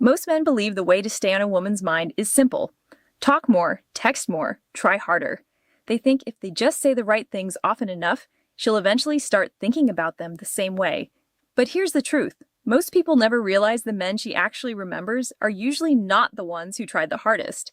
Most men believe the way to stay on a woman's mind is simple. Talk more, text more, try harder. They think if they just say the right things often enough, she'll eventually start thinking about them the same way. But here's the truth. Most people never realize the men she actually remembers are usually not the ones who tried the hardest.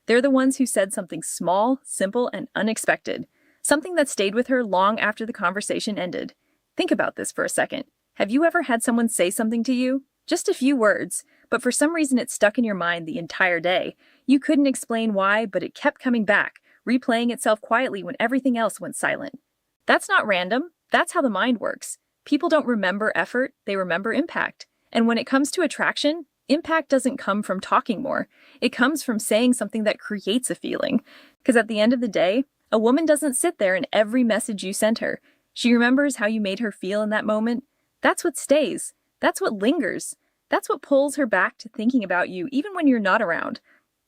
They're the ones who said something small, simple, and unexpected. Something that stayed with her long after the conversation ended. Think about this for a second. Have you ever had someone say something to you? Just a few words, but for some reason it stuck in your mind the entire day. You couldn't explain why, but it kept coming back, replaying itself quietly when everything else went silent. That's not random. That's how the mind works. People don't remember effort, they remember impact. And when it comes to attraction, impact doesn't come from talking more. It comes from saying something that creates a feeling. Because at the end of the day, a woman doesn't sit there in every message you sent her. She remembers how you made her feel in that moment. That's what stays. That's what lingers. That's what pulls her back to thinking about you even when you're not around.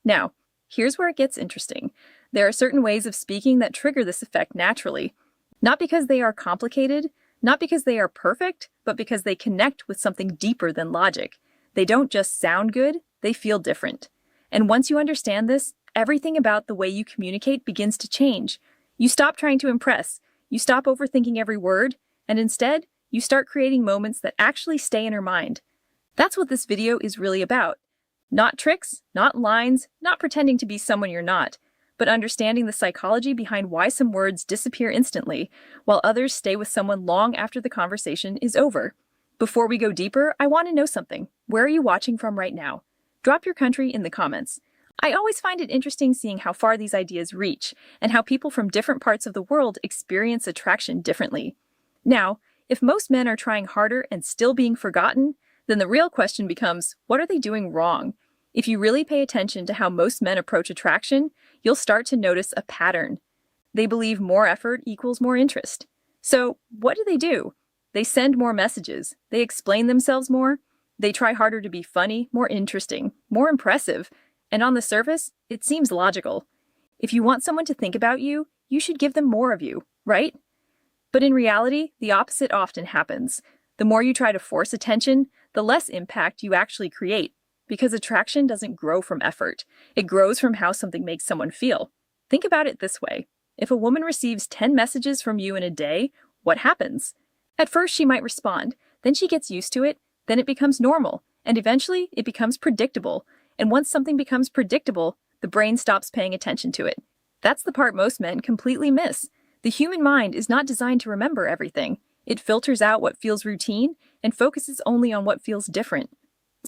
Now, here's where it gets interesting. There are certain ways of speaking that trigger this effect naturally. Not because they are complicated, not because they are perfect, but because they connect with something deeper than logic. They don't just sound good, they feel different. And once you understand this, everything about the way you communicate begins to change. You stop trying to impress, you stop overthinking every word, and instead, you start creating moments that actually stay in her mind. That's what this video is really about. Not tricks, not lines, not pretending to be someone you're not, but understanding the psychology behind why some words disappear instantly, while others stay with someone long after the conversation is over. Before we go deeper, I want to know something. Where are you watching from right now? Drop your country in the comments. I always find it interesting seeing how far these ideas reach, and how people from different parts of the world experience attraction differently. Now, if most men are trying harder and still being forgotten, then the real question becomes, what are they doing wrong? If you really pay attention to how most men approach attraction, you'll start to notice a pattern. They believe more effort equals more interest. So, what do? They send more messages. They explain themselves more. They try harder to be funny, more interesting, more impressive. And on the surface, it seems logical. If you want someone to think about you, you should give them more of you, right? But in reality, the opposite often happens. The more you try to force attention, the less impact you actually create. Because attraction doesn't grow from effort. It grows from how something makes someone feel. Think about it this way. If a woman receives 10 messages from you in a day, what happens? At first she might respond, then she gets used to it, then it becomes normal, and eventually it becomes predictable. And once something becomes predictable, the brain stops paying attention to it. That's the part most men completely miss. The human mind is not designed to remember everything. It filters out what feels routine and focuses only on what feels different.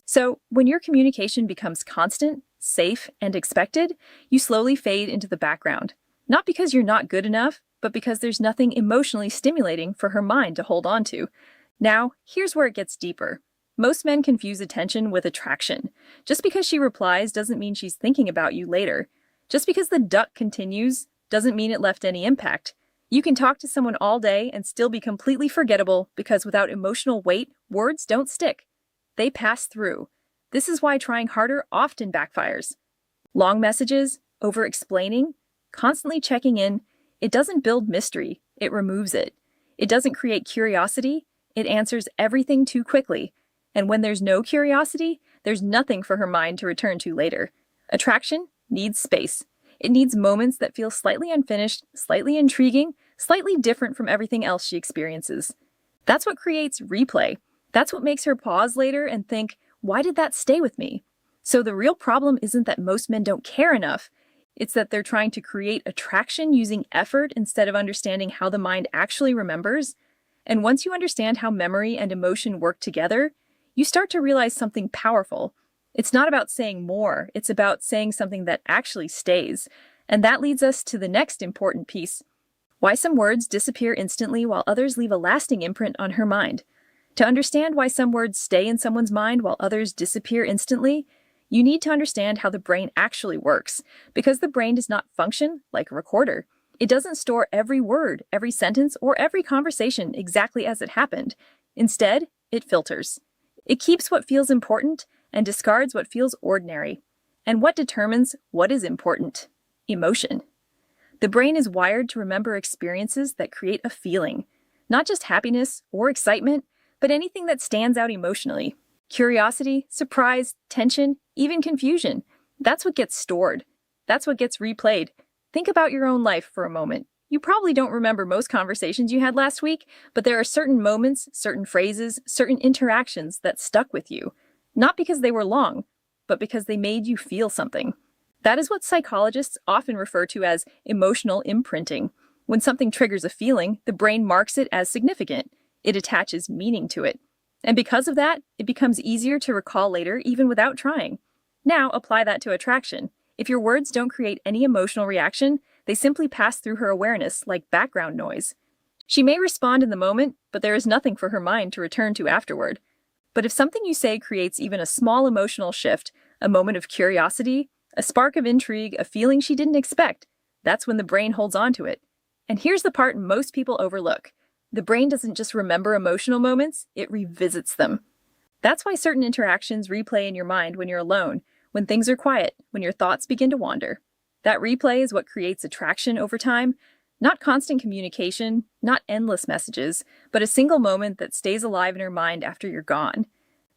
So, when your communication becomes constant, safe, and expected, you slowly fade into the background. Not because you're not good enough, but because there's nothing emotionally stimulating for her mind to hold on to. Now, here's where it gets deeper. Most men confuse attention with attraction. Just because she replies doesn't mean she's thinking about you later. Just because the duck continues doesn't mean it left any impact. You can talk to someone all day and still be completely forgettable because without emotional weight, words don't stick. They pass through. This is why trying harder often backfires. Long messages, over-explaining, constantly checking in, it doesn't build mystery, it removes it. It doesn't create curiosity, it answers everything too quickly. And when there's no curiosity, there's nothing for her mind to return to later. Attraction needs space. It needs moments that feel slightly unfinished, slightly intriguing, slightly different from everything else she experiences. That's what creates replay. That's what makes her pause later and think, why did that stay with me? So the real problem isn't that most men don't care enough. It's that they're trying to create attraction using effort instead of understanding how the mind actually remembers. And once you understand how memory and emotion work together, you start to realize something powerful. It's not about saying more, it's about saying something that actually stays. And that leads us to the next important piece. Why some words disappear instantly while others leave a lasting imprint on her mind. To understand why some words stay in someone's mind while others disappear instantly, you need to understand how the brain actually works, because the brain does not function like a recorder. It doesn't store every word, every sentence, or every conversation exactly as it happened. Instead, it filters. It keeps what feels important and discards what feels ordinary. And what determines what is important? Emotion. The brain is wired to remember experiences that create a feeling, not just happiness or excitement, but anything that stands out emotionally. Curiosity, surprise, tension, even confusion. That's what gets stored. That's what gets replayed. Think about your own life for a moment. You probably don't remember most conversations you had last week, but there are certain moments, certain phrases, certain interactions that stuck with you. Not because they were long, but because they made you feel something. That is what psychologists often refer to as emotional imprinting. When something triggers a feeling, the brain marks it as significant. It attaches meaning to it. And because of that, it becomes easier to recall later even without trying. Now apply that to attraction. If your words don't create any emotional reaction, they simply pass through her awareness like background noise. She may respond in the moment, but there is nothing for her mind to return to afterward. But if something you say creates even a small emotional shift, a moment of curiosity, a spark of intrigue, a feeling she didn't expect, that's when the brain holds on to it. And here's the part most people overlook. The brain doesn't just remember emotional moments, it revisits them. That's why certain interactions replay in your mind when you're alone, when things are quiet, when your thoughts begin to wander. That replay is what creates attraction over time, not constant communication, not endless messages, but a single moment that stays alive in her mind after you're gone.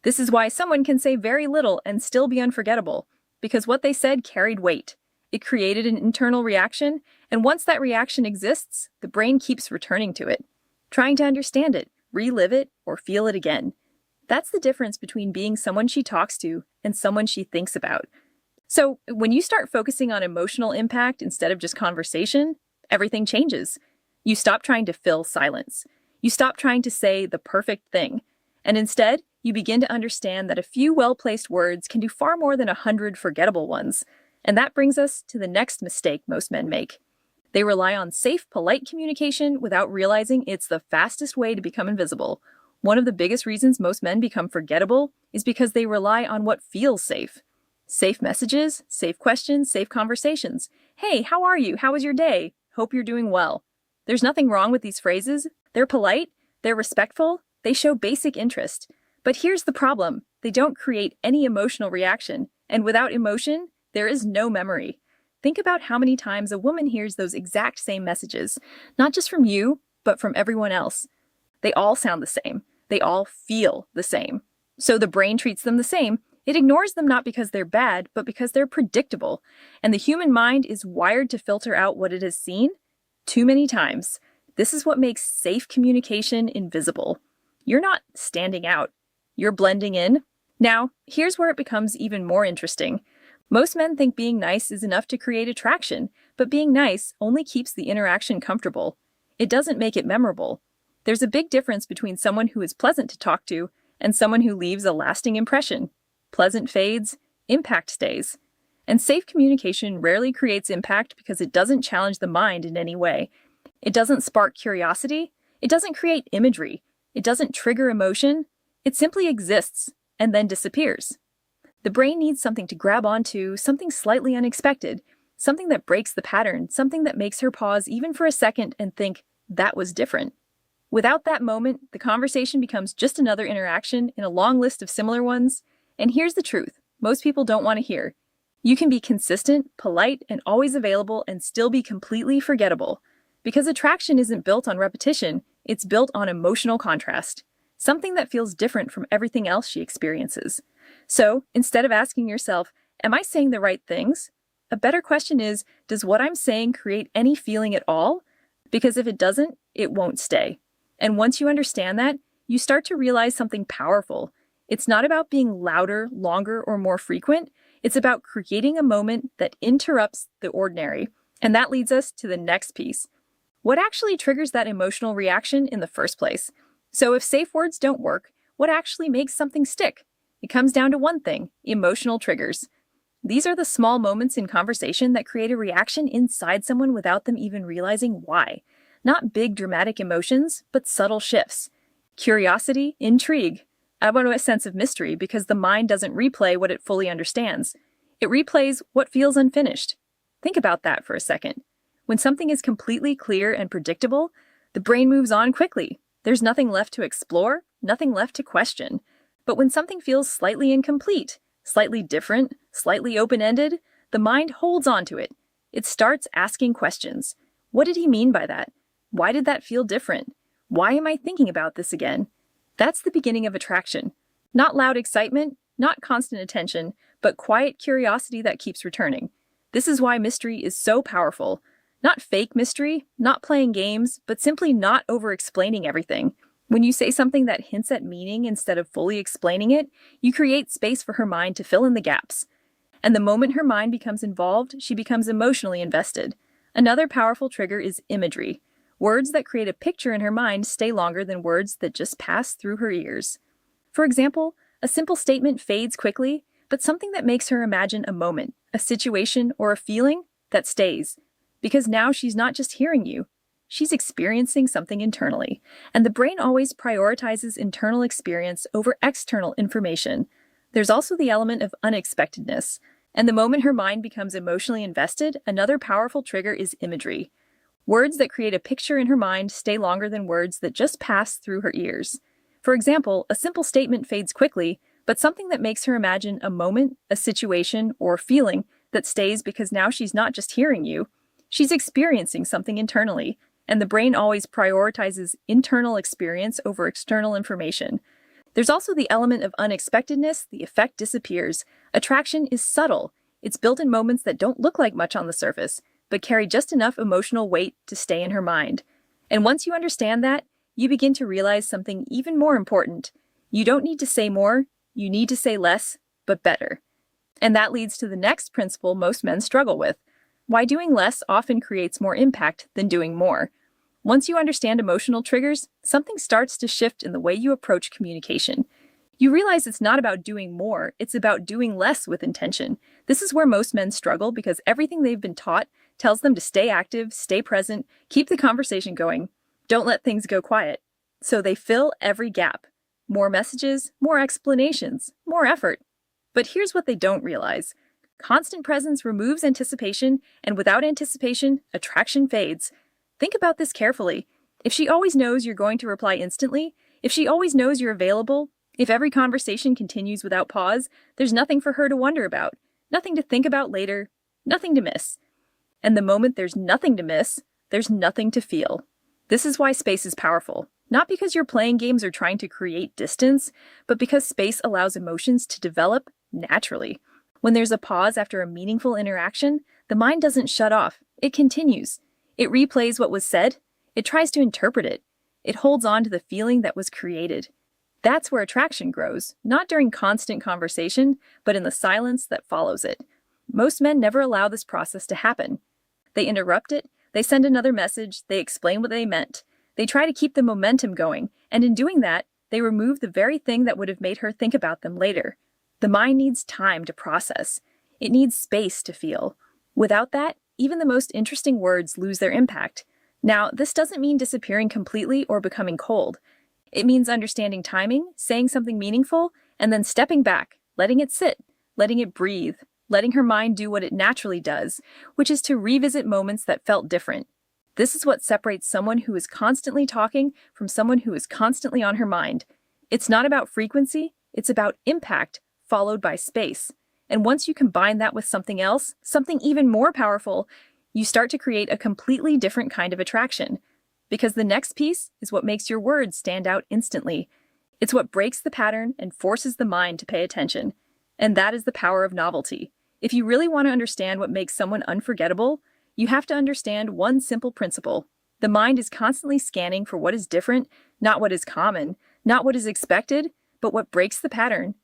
This is why someone can say very little and still be unforgettable, because what they said carried weight. It created an internal reaction, and once that reaction exists, the brain keeps returning to it, trying to understand it, relive it, or feel it again. That's the difference between being someone she talks to and someone she thinks about. So, when you start focusing on emotional impact instead of just conversation, everything changes. You stop trying to fill silence. You stop trying to say the perfect thing. And instead, you begin to understand that a few well-placed words can do far more than 100 forgettable ones. And that brings us to the next mistake most men make. They rely on safe, polite communication without realizing it's the fastest way to become invisible. One of the biggest reasons most men become forgettable is because they rely on what feels safe. Safe messages, safe questions, safe conversations. Hey, how are you? How was your day? Hope you're doing well. There's nothing wrong with these phrases. They're polite, they're respectful, they show basic interest. But here's the problem. They don't create any emotional reaction. And without emotion, there is no memory. Think about how many times a woman hears those exact same messages, not just from you, but from everyone else. They all sound the same. They all feel the same. So the brain treats them the same. It ignores them not because they're bad, but because they're predictable. And the human mind is wired to filter out what it has seen too many times. This is what makes safe communication invisible. You're not standing out. You're blending in. Now, here's where it becomes even more interesting. Most men think being nice is enough to create attraction, but being nice only keeps the interaction comfortable. It doesn't make it memorable. There's a big difference between someone who is pleasant to talk to and someone who leaves a lasting impression. Pleasant fades, impact stays. And safe communication rarely creates impact because it doesn't challenge the mind in any way. It doesn't spark curiosity. It doesn't create imagery. It doesn't trigger emotion. It simply exists and then disappears. The brain needs something to grab onto, something slightly unexpected, something that breaks the pattern, something that makes her pause even for a second and think, that was different. Without that moment, the conversation becomes just another interaction in a long list of similar ones. And here's the truth, most people don't want to hear. You can be consistent, polite, and always available and still be completely forgettable. Because attraction isn't built on repetition, it's built on emotional contrast. Something that feels different from everything else she experiences. So, instead of asking yourself, am I saying the right things? A better question is, does what I'm saying create any feeling at all? Because if it doesn't, it won't stay. And once you understand that, you start to realize something powerful. It's not about being louder, longer, or more frequent. It's about creating a moment that interrupts the ordinary. And that leads us to the next piece. What actually triggers that emotional reaction in the first place? So if safe words don't work, what actually makes something stick? It comes down to one thing, emotional triggers. These are the small moments in conversation that create a reaction inside someone without them even realizing why. Not big dramatic emotions, but subtle shifts. Curiosity, intrigue. I want a sense of mystery because the mind doesn't replay what it fully understands. It replays what feels unfinished. Think about that for a second. When something is completely clear and predictable, the brain moves on quickly. There's nothing left to explore, nothing left to question. But when something feels slightly incomplete, slightly different, slightly open-ended, the mind holds on to it. It starts asking questions. What did he mean by that? Why did that feel different? Why am I thinking about this again? That's the beginning of attraction. Not loud excitement, not constant attention, but quiet curiosity that keeps returning. This is why mystery is so powerful. Not fake mystery, not playing games, but simply not over-explaining everything. When you say something that hints at meaning instead of fully explaining it, you create space for her mind to fill in the gaps. And the moment her mind becomes involved, she becomes emotionally invested. Another powerful trigger is imagery. Words that create a picture in her mind stay longer than words that just pass through her ears. For example, a simple statement fades quickly, but something that makes her imagine a moment, a situation, or a feeling that stays. Because now she's not just hearing you, she's experiencing something internally. And the brain always prioritizes internal experience over external information. There's also the element of unexpectedness. And the moment her mind becomes emotionally invested, another powerful trigger is imagery. Words that create a picture in her mind stay longer than words that just pass through her ears. For example, a simple statement fades quickly, but something that makes her imagine a moment, a situation, or a feeling that stays because now she's not just hearing you, she's experiencing something internally, and the brain always prioritizes internal experience over external information. There's also the element of unexpectedness. The effect disappears. Attraction is subtle. It's built in moments that don't look like much on the surface, but carry just enough emotional weight to stay in her mind. And once you understand that, you begin to realize something even more important. You don't need to say more, you need to say less, but better. And that leads to the next principle most men struggle with: why doing less often creates more impact than doing more. Once you understand emotional triggers, something starts to shift in the way you approach communication. You realize it's not about doing more, it's about doing less with intention. This is where most men struggle because everything they've been taught tells them to stay active, stay present, keep the conversation going, don't let things go quiet. So they fill every gap. More messages, more explanations, more effort. But here's what they don't realize. Constant presence removes anticipation, and without anticipation, attraction fades. Think about this carefully. If she always knows you're going to reply instantly, if she always knows you're available, if every conversation continues without pause, there's nothing for her to wonder about, nothing to think about later, nothing to miss. And the moment there's nothing to miss, there's nothing to feel. This is why space is powerful. Not because you're playing games or trying to create distance, but because space allows emotions to develop naturally. When there's a pause after a meaningful interaction, the mind doesn't shut off. It continues. It replays what was said. It tries to interpret it. It holds on to the feeling that was created. That's where attraction grows, not during constant conversation, but in the silence that follows it. Most men never allow this process to happen. They interrupt it, they send another message, they explain what they meant. They try to keep the momentum going, and in doing that, they remove the very thing that would have made her think about them later. The mind needs time to process. It needs space to feel. Without that, even the most interesting words lose their impact. Now, this doesn't mean disappearing completely or becoming cold. It means understanding timing, saying something meaningful, and then stepping back, letting it sit, letting it breathe, letting her mind do what it naturally does, which is to revisit moments that felt different. This is what separates someone who is constantly talking from someone who is constantly on her mind. It's not about frequency, it's about impact, followed by space. And once you combine that with something else, something even more powerful, you start to create a completely different kind of attraction. Because the next piece is what makes your words stand out instantly. It's what breaks the pattern and forces the mind to pay attention. And that is the power of novelty. If you really want to understand what makes someone unforgettable, you have to understand one simple principle. The mind is constantly scanning for what is different, not what is common, not what is expected, but what breaks the pattern.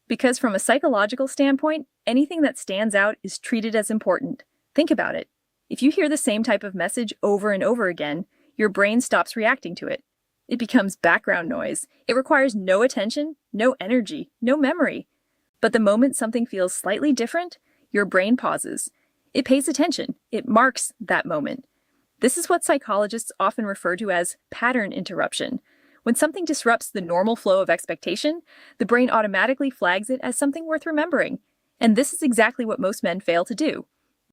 Because from a psychological standpoint, anything that stands out is treated as important. Think about it. If you hear the same type of message over and over again, your brain stops reacting to it. It becomes background noise. It requires no attention, no energy, no memory. But the moment something feels slightly different, your brain pauses. It pays attention. It marks that moment. This is what psychologists often refer to as pattern interruption. When something disrupts the normal flow of expectation, the brain automatically flags it as something worth remembering. And this is exactly what most men fail to do.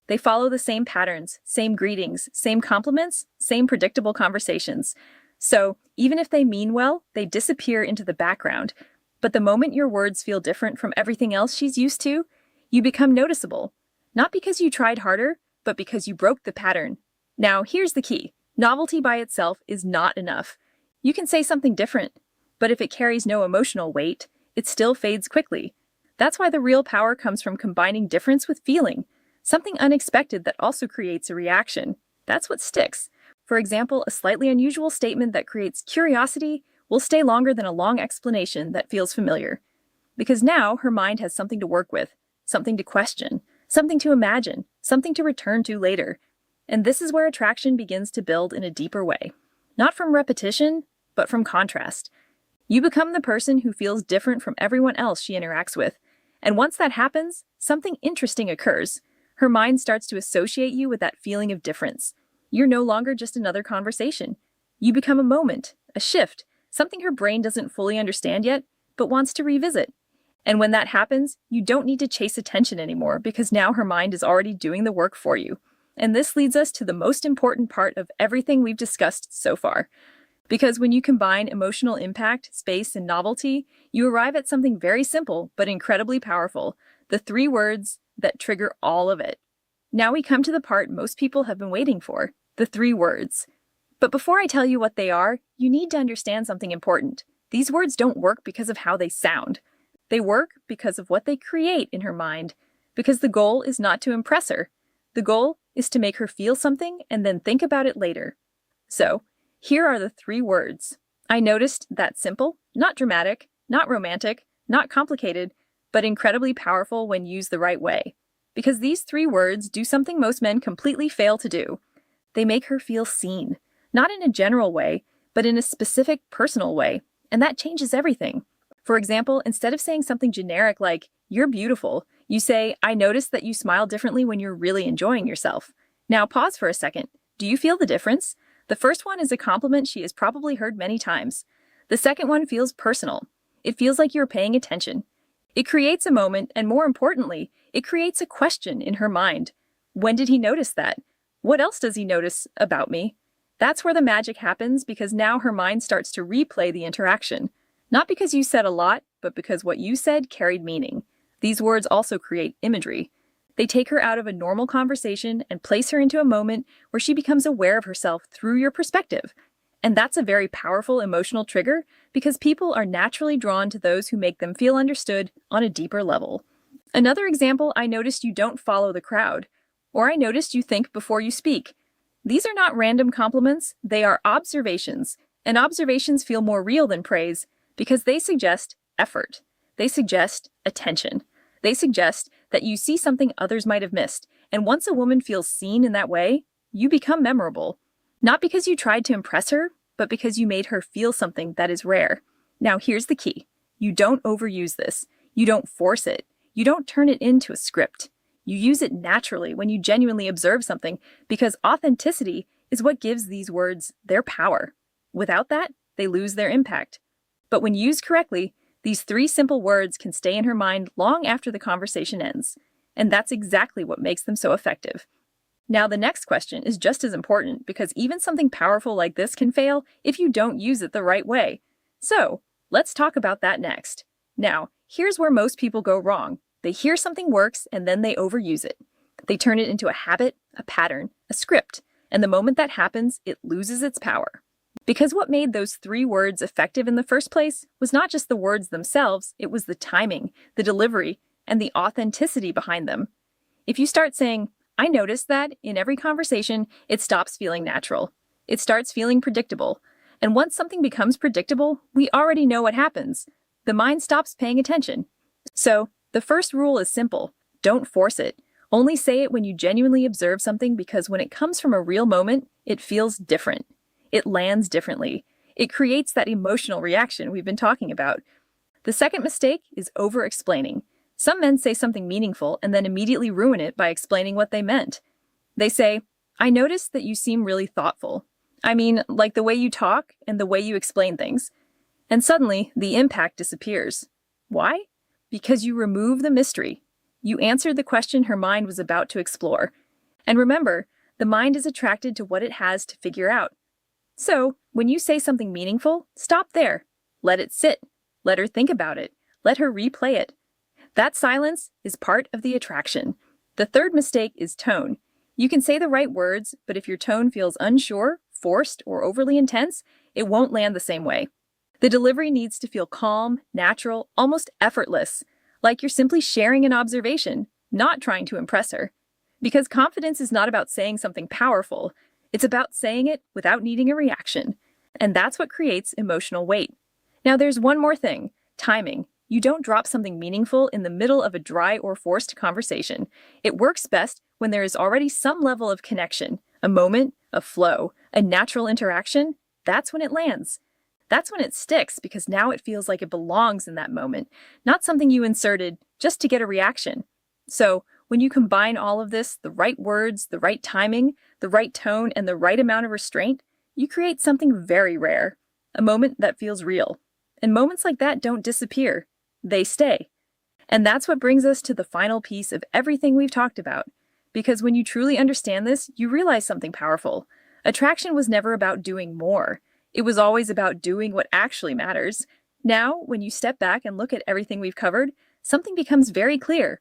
They follow the same patterns, same greetings, same compliments, same predictable conversations. So, even if they mean well, they disappear into the background. But the moment your words feel different from everything else she's used to, you become noticeable. Not because you tried harder, but because you broke the pattern. Now, here's the key. Novelty by itself is not enough. You can say something different, but if it carries no emotional weight, it still fades quickly. That's why the real power comes from combining difference with feeling, something unexpected that also creates a reaction. That's what sticks. For example, a slightly unusual statement that creates curiosity will stay longer than a long explanation that feels familiar. Because now her mind has something to work with, something to question, something to imagine, something to return to later. And this is where attraction begins to build in a deeper way. Not from repetition, but from contrast. You become the person who feels different from everyone else she interacts with. And once that happens, something interesting occurs. Her mind starts to associate you with that feeling of difference. You're no longer just another conversation. You become a moment, a shift, something her brain doesn't fully understand yet, but wants to revisit. And when that happens, you don't need to chase attention anymore because now her mind is already doing the work for you. And this leads us to the most important part of everything we've discussed so far. Because when you combine emotional impact, space, and novelty, you arrive at something very simple but incredibly powerful, the 3 words that trigger all of it. Now we come to the part most people have been waiting for, the 3 words. But before I tell you what they are, you need to understand something important. These words don't work because of how they sound. They work because of what they create in her mind, because the goal is not to impress her. The goal is to make her feel something and then think about it later. So, here are the 3 words. I noticed that simple, not dramatic, not romantic, not complicated, but incredibly powerful when used the right way. Because these 3 words do something most men completely fail to do. They make her feel seen, not in a general way, but in a specific personal way, and that changes everything. For example, instead of saying something generic like, "You're beautiful," you say, "I noticed that you smile differently when you're really enjoying yourself." Now pause for a second. Do you feel the difference? The first one is a compliment she has probably heard many times. The second one feels personal. It feels like you're paying attention. It creates a moment, and more importantly, it creates a question in her mind. When did he notice that? What else does he notice about me? That's where the magic happens because now her mind starts to replay the interaction. Not because you said a lot, but because what you said carried meaning. These words also create imagery. They take her out of a normal conversation and place her into a moment where she becomes aware of herself through your perspective. And that's a very powerful emotional trigger because people are naturally drawn to those who make them feel understood on a deeper level. Another example, I noticed you don't follow the crowd. Or I noticed you think before you speak. These are not random compliments, they are observations. And observations feel more real than praise because they suggest effort. They suggest attention. They suggest that you see something others might have missed. And once a woman feels seen in that way, you become memorable. Not because you tried to impress her, but because you made her feel something that is rare. Now here's the key. You don't overuse this. You don't force it. You don't turn it into a script. You use it naturally when you genuinely observe something because authenticity is what gives these words their power. Without that, they lose their impact. But when used correctly, these 3 simple words can stay in her mind long after the conversation ends. And that's exactly what makes them so effective. Now, the next question is just as important because even something powerful like this can fail if you don't use it the right way. So, let's talk about that next. Now, here's where most people go wrong. They hear something works and then they overuse it. They turn it into a habit, a pattern, a script, and the moment that happens, it loses its power. Because what made those 3 words effective in the first place was not just the words themselves, it was the timing, the delivery, and the authenticity behind them. If you start saying, "I noticed that," in every conversation, it stops feeling natural. It starts feeling predictable. And once something becomes predictable, we already know what happens. The mind stops paying attention. So, the first rule is simple. Don't force it. Only say it when you genuinely observe something because when it comes from a real moment, it feels different. It lands differently. It creates that emotional reaction we've been talking about. The second mistake is over-explaining. Some men say something meaningful and then immediately ruin it by explaining what they meant. They say, "I noticed that you seem really thoughtful. I mean, like the way you talk and the way you explain things." And suddenly, the impact disappears. Why? Because you remove the mystery. You answered the question her mind was about to explore. And remember, the mind is attracted to what it has to figure out. So, when you say something meaningful, stop there. Let it sit. Let her think about it. Let her replay it. That silence is part of the attraction. The third mistake is tone. You can say the right words, but if your tone feels unsure, forced, or overly intense, it won't land the same way. The delivery needs to feel calm, natural, almost effortless, like you're simply sharing an observation, not trying to impress her. Because confidence is not about saying something powerful, it's about saying it without needing a reaction. And that's what creates emotional weight. Now there's one more thing, timing. You don't drop something meaningful in the middle of a dry or forced conversation. It works best when there is already some level of connection, a moment, a flow, a natural interaction. That's when it lands. That's when it sticks because now it feels like it belongs in that moment, not something you inserted just to get a reaction. So, when you combine all of this, the right words, the right timing, the right tone, and the right amount of restraint, you create something very rare, a moment that feels real. And moments like that don't disappear, they stay. And that's what brings us to the final piece of everything we've talked about. Because when you truly understand this, you realize something powerful. Attraction was never about doing more. It was always about doing what actually matters. Now, when you step back and look at everything we've covered, something becomes very clear.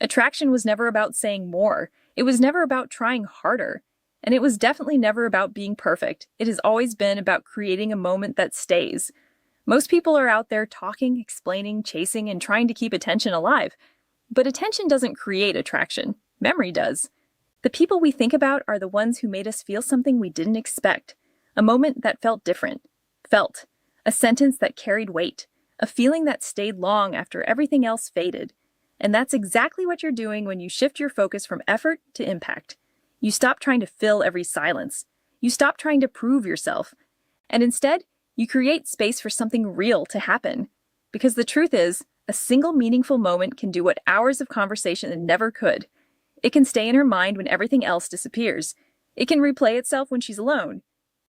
Attraction was never about saying more. It was never about trying harder. And it was definitely never about being perfect. It has always been about creating a moment that stays. Most people are out there talking, explaining, chasing, and trying to keep attention alive. But attention doesn't create attraction. Memory does. The people we think about are the ones who made us feel something we didn't expect. A moment that felt different. Felt. A sentence that carried weight. A feeling that stayed long after everything else faded. And that's exactly what you're doing when you shift your focus from effort to impact. You stop trying to fill every silence. You stop trying to prove yourself. And instead, you create space for something real to happen. Because the truth is, a single meaningful moment can do what hours of conversation never could. It can stay in her mind when everything else disappears. It can replay itself when she's alone.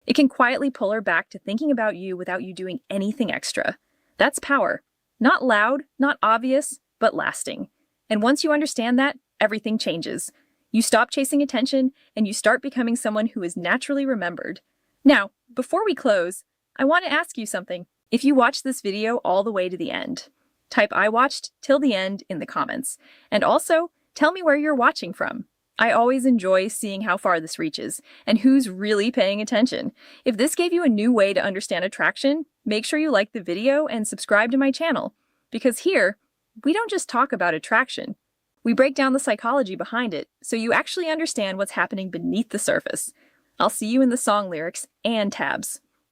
It can quietly pull her back to thinking about you without you doing anything extra. That's power. Not loud, not obvious, but lasting. And once you understand that, everything changes. You stop chasing attention, and you start becoming someone who is naturally remembered. Now, before we close, I want to ask you something. If you watched this video all the way to the end, type "I watched" till the end in the comments. And also, tell me where you're watching from. I always enjoy seeing how far this reaches, and who's really paying attention. If this gave you a new way to understand attraction, make sure you like the video and subscribe to my channel. Because here, we don't just talk about attraction. We break down the psychology behind it, so you actually understand what's happening beneath the surface. I'll see you in the song lyrics and tabs.